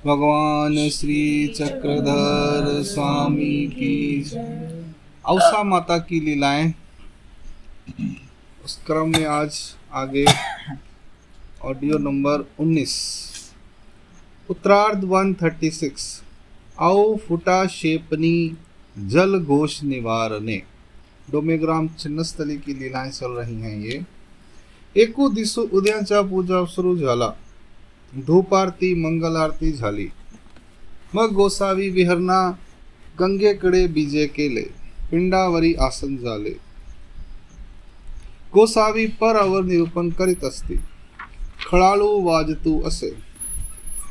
भगवान श्री चक्रधर स्वामी की जय। औसा माता की लीलाएं, उस क्रम में आज आगे ऑडियो नंबर 19, उत्तरार्ध 136। औ फुटा शेपनी जल घोष निवारणे। डोमेग्राम छिन्नस्थली की लीलाएं चल रही हैं। ये एकू दिसू उद्याचा पूजा सुरू झाला, धूप आरती मंगल आरती झाली। मग गोसावी विहरणा गंगेकडे बीजे केले, पिंडावरी आसन झाले। गोसावी पर अवर निरूपण करीत असती, खड़ाळू वाजतू असे।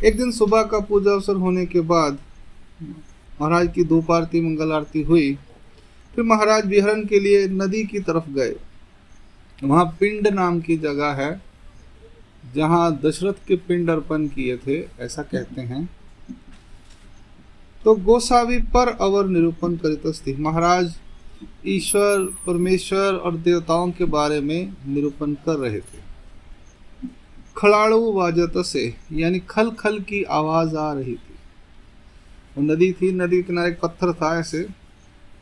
एक दिन सुबह का पूजा अवसर होने के बाद महाराज की धूप आरती मंगल आरती हुई। फिर महाराज विहरण के लिए नदी की तरफ गए। वहाँ पिंड नाम की जगह है, जहाँ दशरथ के पिंड अर्पण किए थे, ऐसा कहते हैं। तो गोसावी पर अवर निरूपण करितस्थि, महाराज ईश्वर परमेश्वर और देवताओं के बारे में निरूपण कर रहे थे। खड़ाड़ू वाजत से, यानी खल खल की आवाज आ रही थी। वो नदी थी, नदी के किनारे एक पत्थर था ऐसे,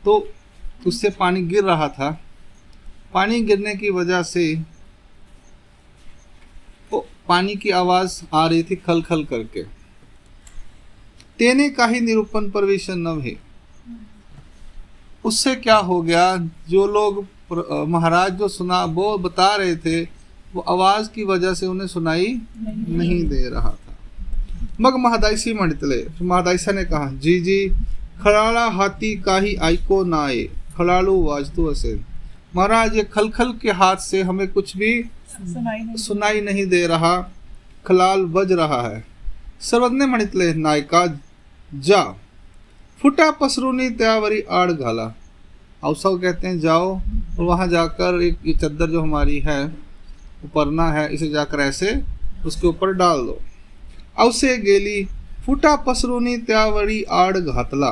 तो उससे पानी गिर रहा था। पानी गिरने की वजह से पानी की आवाज आ रही थी खल खल करके। तेने का ही निरूपण परवेशन नव्हे। उससे क्या हो गया, जो लोग महाराज जो सुना वो बता रहे थे, वो आवाज की वजह से उन्हें सुनाई नहीं दे रहा था। मग महादायसी मंडितले, महादायसा ने कहा, जी जी खड़ाड़ा हाथी का ही आइको नाए, खड़ाड़ू वाजतू असे। महाराज ये खलखल के हाथ से हमें कुछ भी सुनाई नहीं दे रहा, खलाल बज रहा है। सर्वज्ञ मणितले नायका जा, फुटा पसरूनी त्यावरी आड़ घाला। अवसव कहते हैं जाओ और वहां जाकर एक ये चद्दर जो हमारी है उपरना है, इसे जाकर ऐसे उसके ऊपर डाल दो। अवसे गेली फुटा पसरूनी त्यावरी आड़ घातला।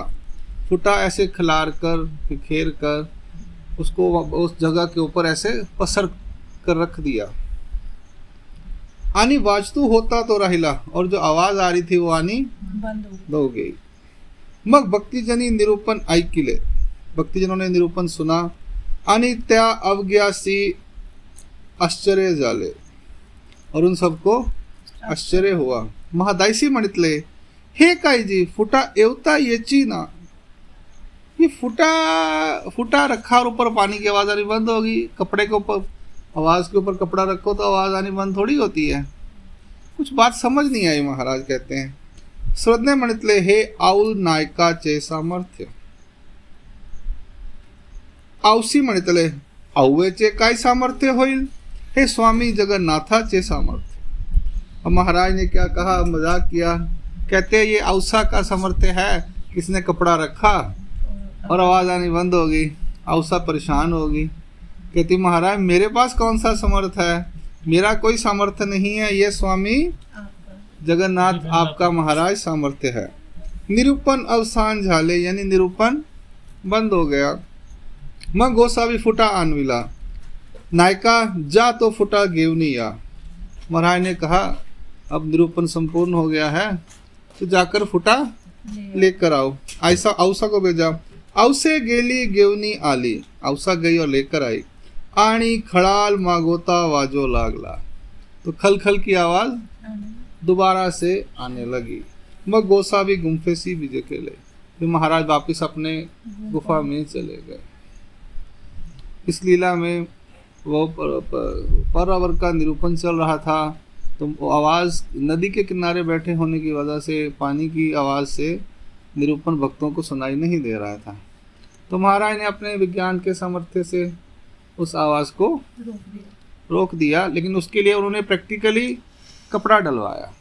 फुटा ऐसे खिलार कर बिखेर कर उसको उस जगह के ऊपर ऐसे पसर कर रख दिया। आनी वाजतू होता तो रहिला, और जो आवाज आ रही थी वो आनी बंद हो गई। मग भक्तिजनी निरूपण ऐकिले, भक्तिजनों ने निरूपण सुना। आणि त्या अवग्यासी आश्चर्य झाले, और उन सबको आश्चर्य हुआ। महादायसी म्हणितले, हे कायजी फुटा एवता येची ना। ये फुटा रखा और ऊपर पानी की आवाज आनी बंद होगी। कपड़े के ऊपर, आवाज के ऊपर कपड़ा रखो तो आवाज आनी बंद थोड़ी होती है। कुछ बात समझ नहीं आई। महाराज कहते हैं, श्रद्धे मणितले हे आउल नायका चे सामर्थ्य। औसी मणितले औवेचे काय सामर्थ्य होईल, हे स्वामी जगन्नाथाचे सामर्थ्य। अब महाराज ने क्या कहा, मजाक किया। कहते ये औसा का सामर्थ्य है, किसने कपड़ा रखा और आवाज आनी बंद होगी, औसा परेशान होगी। कहती महाराज मेरे पास कौन सा समर्थ है, मेरा कोई सामर्थ्य नहीं है, ये स्वामी जगन्नाथ आपका महाराज सामर्थ्य है। निरूपण अवसान झाले, यानी निरूपण बंद हो गया। मग गोसावी फुटा आणविला, नायका जा तो फुटा घेऊनी या। महाराज ने कहा अब निरूपण संपूर्ण हो गया है, तो जाकर फुटा लेकर आओ। ऐसा औसा को भेजा। औसे गेली घेऊनी आली, औसा गई और लेकर आई। आणि खड़ाल मागोता वाजो लागला, तो खल खल की आवाज दोबारा से आने लगी। मग गोसावी गुम्फे सी विजय के ले, फिर महाराज वापिस अपने गुफा में चले गए। इस लीला में वो पर अवर का निरूपण चल रहा था, तो वो आवाज नदी के किनारे बैठे होने की वजह से पानी की आवाज से निरूपण भक्तों को सुनाई नहीं दे रहा था। तो महाराज ने अपने विज्ञान के सामर्थ्य से उस आवाज को रोक दिया, लेकिन उसके लिए उन्होंने प्रैक्टिकली कपड़ा डलवाया।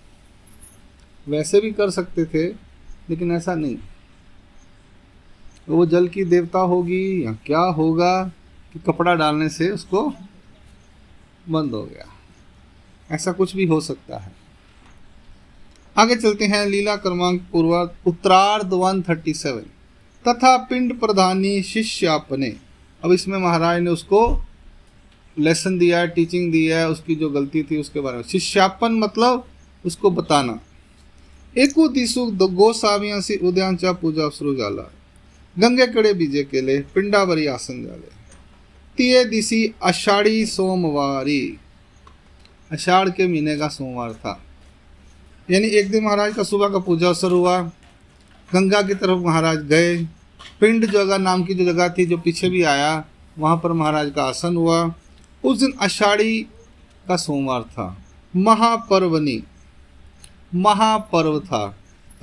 वैसे भी कर सकते थे, लेकिन ऐसा नहीं। वो जल की देवता होगी या क्या होगा कि कपड़ा डालने से उसको बंद हो गया। ऐसा कुछ भी हो सकता है। आगे चलते हैं। लीला क्रमांक पूर्वक उत्तरार्ध 137। तथा पिंड प्रधानी शिष्यापने। अब इसमें महाराज ने उसको लेसन दिया है, टीचिंग दी है, उसकी जो गलती थी उसके बारे में। शिष्यापन मतलब उसको बताना। एकू दिसू गोसावियांसी उद्यांच्या पूजा सुरू झाला. गंगेकडे बीजे केले, पिंडावरी आसन झाले. तिये दिसी आषाढ़ी सोमवारी, आषाढ़ के महीने का सोमवार था. यानी एक दिन महाराज का सुबह का पूजा अवसर हुआ. गंगा की तरफ महाराज गए. पिंड जगह नाम की जो जगह थी, जो पीछे भी आया, वहाँ पर महाराज का आसन हुआ. उस दिन आषाढ़ी का सोमवार था. महापर्वनी, महापर्व था.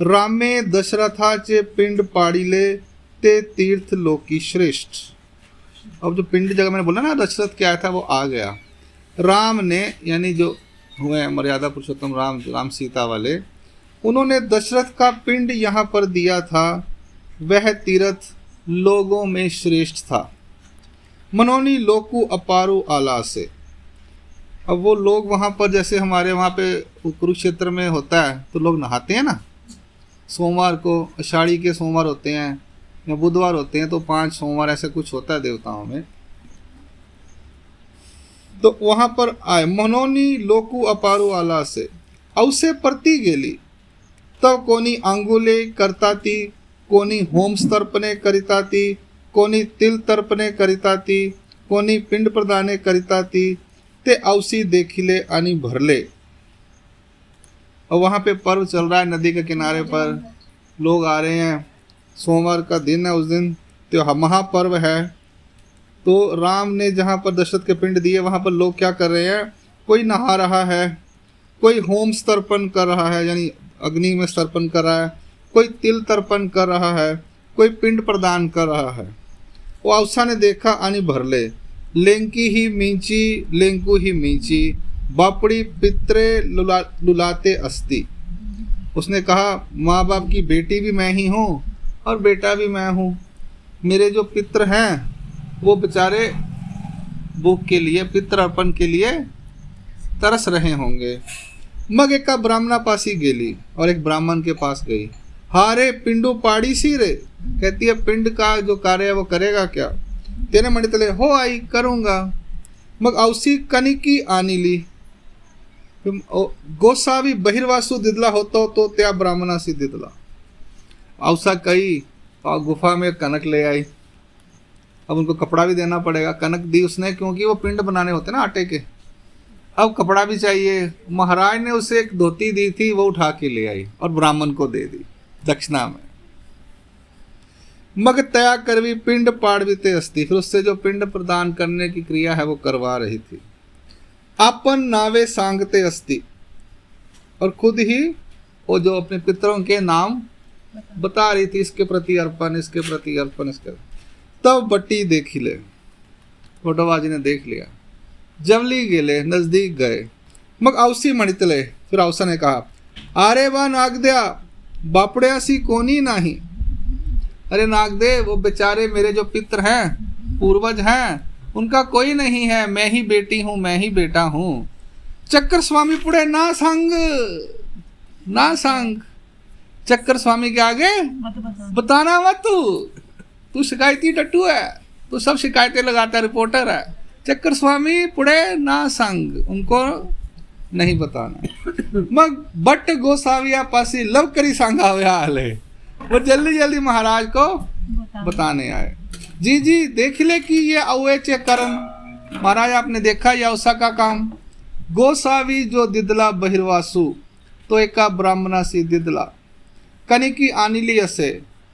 रामे दशरथाचे पिंड पाड़ीले ते तीर्थ लोकी श्रेष्ठ. अब जो पिंड जगह मैंने बोला ना दशरथ क्या था, वो आ गया. राम ने, यानी जो हुए मर्यादा पुरुषोत्तम राम, राम सीता वाले, उन्होंने दशरथ का पिंड यहाँ पर दिया था. वह तीर्थ लोगों में श्रेष्ठ था. मनोनी लोकु अपारु आला से. अब वो लोग वहाँ पर, जैसे हमारे वहाँ पे कुरुक्षेत्र में होता है तो लोग नहाते हैं ना सोमवार को. आषाढ़ी के सोमवार होते हैं या बुधवार होते हैं, तो 5 सोमवार ऐसे कुछ होता है देवताओं में. तो वहाँ पर आए. मनोनी लोकु अपारु आला से अवसे प्रति गेली. तब कोणी आंगुले करताती, कोणी होमस्तर्पणे करिताती, कोणी तिल तर्पणे करिताती, कोणी पिंड प्रदाने करिताती. ते अवसी देखिले आणि भरले. और वहाँ पे पर्व चल रहा है, नदी के किनारे पर लोग आ रहे हैं. सोमवार का दिन है, उस दिन तो महापर्व है. तो राम ने जहाँ पर दशरथ के पिंड दिए, वहाँ पर लोग क्या कर रहे हैं, कोई नहा रहा है, कोई होम तर्पण कर रहा है, यानी अग्नि में तर्पण कर रहा है, कोई तिल तर्पण कर रहा है, कोई पिंड प्रदान कर रहा है. वो अवसा ने देखा आणि भरले. लेंकी ही मींची, लेंकू ही मींची, बापड़ी पित्रे लुलाते अस्ति. उसने कहा, माँ बाप की बेटी भी मैं ही हूँ और बेटा भी मैं हूँ. मेरे जो पित्र हैं वो बेचारे भूख के लिए, पितृ अर्पण के लिए तरस रहे होंगे. मग एका ब्राह्मणा पासी गेली, और एक ब्राह्मण के पास गई. हारे पिंडू पाड़ी सी रे. कहती है, पिंड का जो कार्य है वो करेगा क्या. तेने मणितले, हो आई करूँगा. मग अवसी कनिकी आनिली. गोसावी बहिर्वासु दिदला होतो तो त्या ब्राह्मणासी दिदला. अवसा कही और गुफा में कनक ले आई. अब उनको कपड़ा भी देना पड़ेगा. कनक दी उसने, क्योंकि वो पिंड बनाने होते ना आटे के. अब कपड़ा भी चाहिए. महाराज ने उसे एक धोती दी थी, वो उठा के ले आई और ब्राह्मण को दे दी दक्षिणा में. मग तया करवी पिंड पाड़वीते अस्ति. फिर उससे जो पिंड प्रदान करने की क्रिया है वो करवा रही थी. आपन नावे सांगते अस्ति. और खुद ही वो जो अपने पितरों के नाम बता रही थी, इसके प्रति अर्पण, इसके प्रति अर्पण, इसके. तब बट्टी देखी ले. फोटोबाजी ने देख लिया. जवली गेले, नजदीक गए. मग अवसी मणितले. फिर अवसा ने कहा, आरे बा नागद्या, बापड़यासी कोनी नाही. अरे नागदेव, वो बेचारे मेरे जो पित्र हैं, पूर्वज हैं, उनका कोई नहीं है. मैं ही बेटी हूँ, मैं ही बेटा हूँ. चक्कर स्वामी पुड़े ना सांग, ना सांग. चक्कर स्वामी के आगे बताना मत. तू शिकायती टट्टू है, तू सब शिकायतें लगाता, रिपोर्टर है. चक्कर स्वामी पुड़े ना सांग, उनको नहीं बताना. मग बट गोसाविया पासी लव करी सांगा हुआ हाले. वो जल्दी जल्दी महाराज को बताने आए. जी जी देख ले कि ये अवे चेक करन. महाराज आपने देखा ये अवसा का काम. गोसावी जो दिदला बहिर्वासु, तो एका ब्राह्मणासी दिदला. कनिकी आनिली असे,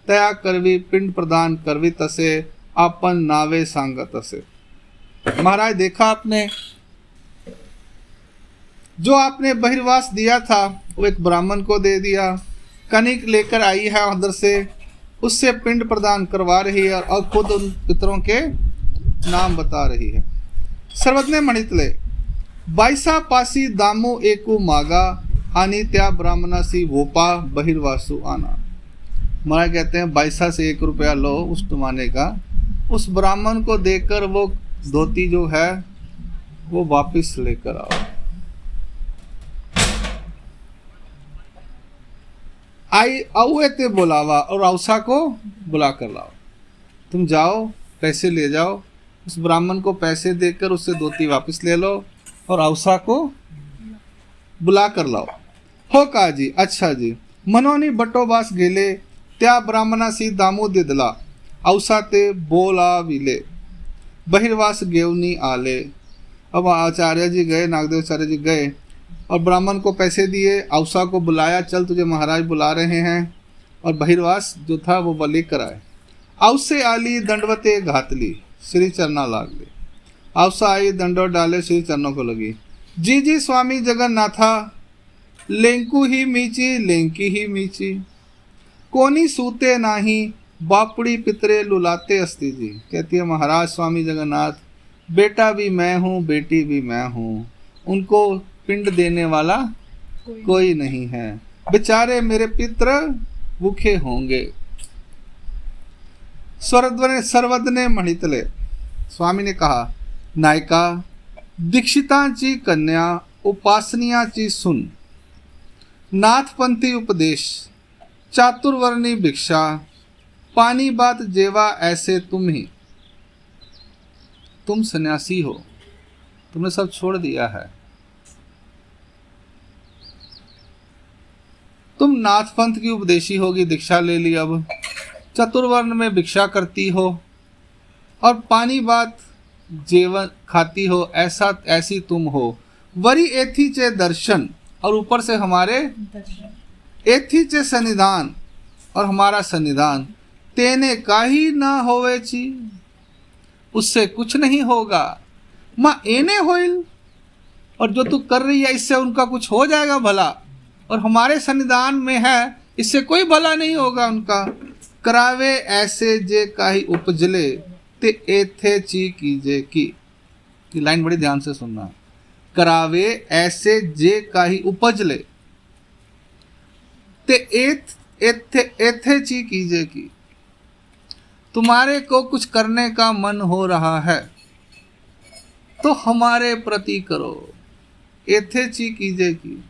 तया करवी पिंड प्रदान करवी तसे, आपन नावे सांगत असे. महाराज देखा आपने, जो आपने बहिर्वास दिया था वो एक ब्राह्मण को दे दिया. कनिक लेकर आई है अंदर से, उससे पिंड प्रदान करवा रही है और खुद उन पितरों के नाम बता रही है. सर्वज्ञ मणितले. बाईसा पासी दामो एकू मागा, आनी त्या ब्राह्मणासी भोपा बहिर्वासु आना. महाराज कहते हैं 22 से 1 रुपया लो उस टुमाने का. उस ब्राह्मण को देकर वो धोती जो है वो वापस लेकर आओ. आई औए ते बुलावा, और अवसा को बुला कर लाओ. तुम जाओ, पैसे ले जाओ, उस ब्राह्मण को पैसे देकर उससे धोती वापस ले लो और अवसा को बुला कर लाओ. हो का जी, अच्छा जी. मनोनी बटोबास गेले, त्या ब्राह्मणासी दामू दिदला, औसा ते बोला विले, बहिर्वास गेवनी आले। अब आचार्य जी गए, नागदेवाचार्य जी गए और ब्राह्मण को पैसे दिए, औसा को बुलाया, चल तुझे महाराज बुला रहे हैं, और बहिर्वास जो था वो बलि कराए। औसे आली दंडवते घातली, श्री चरना लागले। औसा आई, दंडवत डाले, श्री चरणों को लगी। जी जी स्वामी जगन्नाथा, लेंकू ही मीची, लेंकी ही मीची, कोनी सूते नाही, बापड़ी पितरे लुलाते अस्ति जी। कहती है महाराज स्वामी जगन्नाथ, बेटा भी मैं हूँ, बेटी भी मैं हूँ, उनको पिंड देने वाला कोई नहीं है, बेचारे मेरे पित्र भूखे होंगे। सर्वदने मणितले, स्वामी ने कहा, नायका दीक्षितांची कन्या उपासनियाची सुन, नाथपंथी उपदेश, चातुर्वर्णी भिक्षा, पानी बात जेवा ऐसे तुम ही। तुम सन्यासी हो, तुमने सब छोड़ दिया है, तुम नाथपंथ की उपदेशी होगी, दीक्षा ले ली, अब चतुर्वर्ण में भिक्षा करती हो और पानी बात जेवन खाती हो, ऐसी तुम हो। वरी एथी चे दर्शन, और ऊपर से हमारे एथी चे सन्निधान, और हमारा सन्निधान, तेने का ही ना होवे ची, उससे कुछ नहीं होगा। माँ एने होइल, और जो तू कर रही है इससे उनका कुछ हो जाएगा भला, और हमारे सन्निधान में है, इससे कोई भला नहीं होगा उनका। करावे ऐसे जे काहि उपजले, ते एथे ची कीजे की। ये लाइन बड़ी ध्यान से सुनना। करावे ऐसे जे काहि उपजले, ते एथे ची कीजे की। तुम्हारे को कुछ करने का मन हो रहा है तो हमारे प्रति करो, एथे ची कीजे की।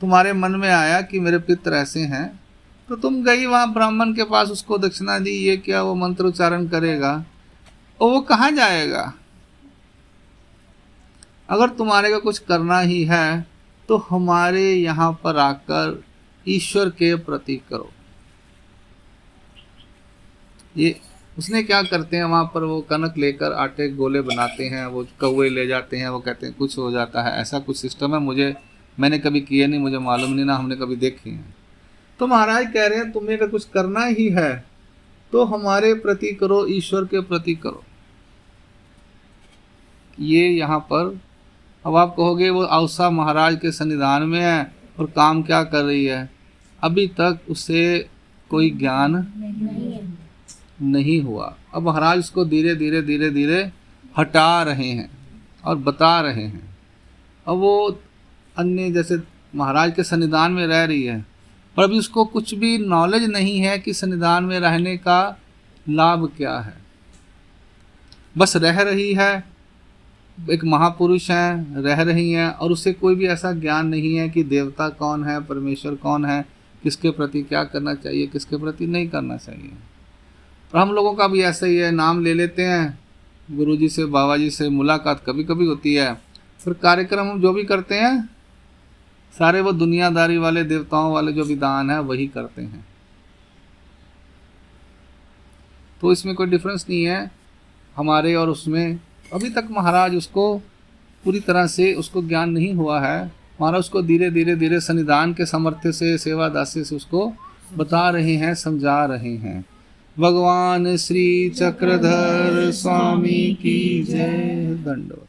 तुम्हारे मन में आया कि मेरे पितर ऐसे हैं, तो तुम गई वहाँ ब्राह्मण के पास, उसको दक्षिणा दी, ये क्या वो मंत्र उच्चारण करेगा, और वो कहाँ जाएगा। अगर तुम्हारे को कुछ करना ही है तो हमारे यहाँ पर आकर ईश्वर के प्रति करो। ये उसने क्या करते हैं, वहाँ पर वो कनक लेकर आटे गोले बनाते हैं, वो कौवे ले जाते हैं, वो कहते हैं कुछ हो जाता है, ऐसा कुछ सिस्टम है। मैंने कभी किए नहीं, मुझे मालूम नहीं, ना हमने कभी देखे हैं। तो महाराज कह रहे हैं तुम्हें अगर कुछ करना ही है तो हमारे प्रति करो, ईश्वर के प्रति करो। ये यहाँ पर अब आप कहोगे वो औसा महाराज के सन्निधान में है और काम क्या कर रही है, अभी तक उसे कोई ज्ञान नहीं हुआ। अब महाराज उसको धीरे धीरे धीरे धीरे हटा रहे हैं और बता रहे हैं। अब वो अन्य जैसे महाराज के सन्निधान में रह रही है, पर अभी उसको कुछ भी नॉलेज नहीं है कि सन्निधान में रहने का लाभ क्या है। बस रह रही है, एक महापुरुष हैं, रह रही हैं, और उसे कोई भी ऐसा ज्ञान नहीं है कि देवता कौन है, परमेश्वर कौन है, किसके प्रति क्या करना चाहिए, किसके प्रति नहीं करना चाहिए। और हम लोगों का भी ऐसा ही है, नाम ले लेते हैं, गुरुजी से बाबा जी से मुलाकात कभी कभी होती है, फिर कार्यक्रम हम जो भी करते हैं सारे वो दुनियादारी वाले, देवताओं वाले जो विधान है वही करते हैं। तो इसमें कोई डिफरेंस नहीं है हमारे और उसमें। अभी तक महाराज उसको पूरी तरह से उसको ज्ञान नहीं हुआ है। महाराज उसको धीरे धीरे धीरे सन्निधान के सामर्थ्य से, सेवा दास्य से उसको बता रहे हैं, समझा रहे हैं। भगवान श्री चक्रधर स्वामी की जय। दंडवत।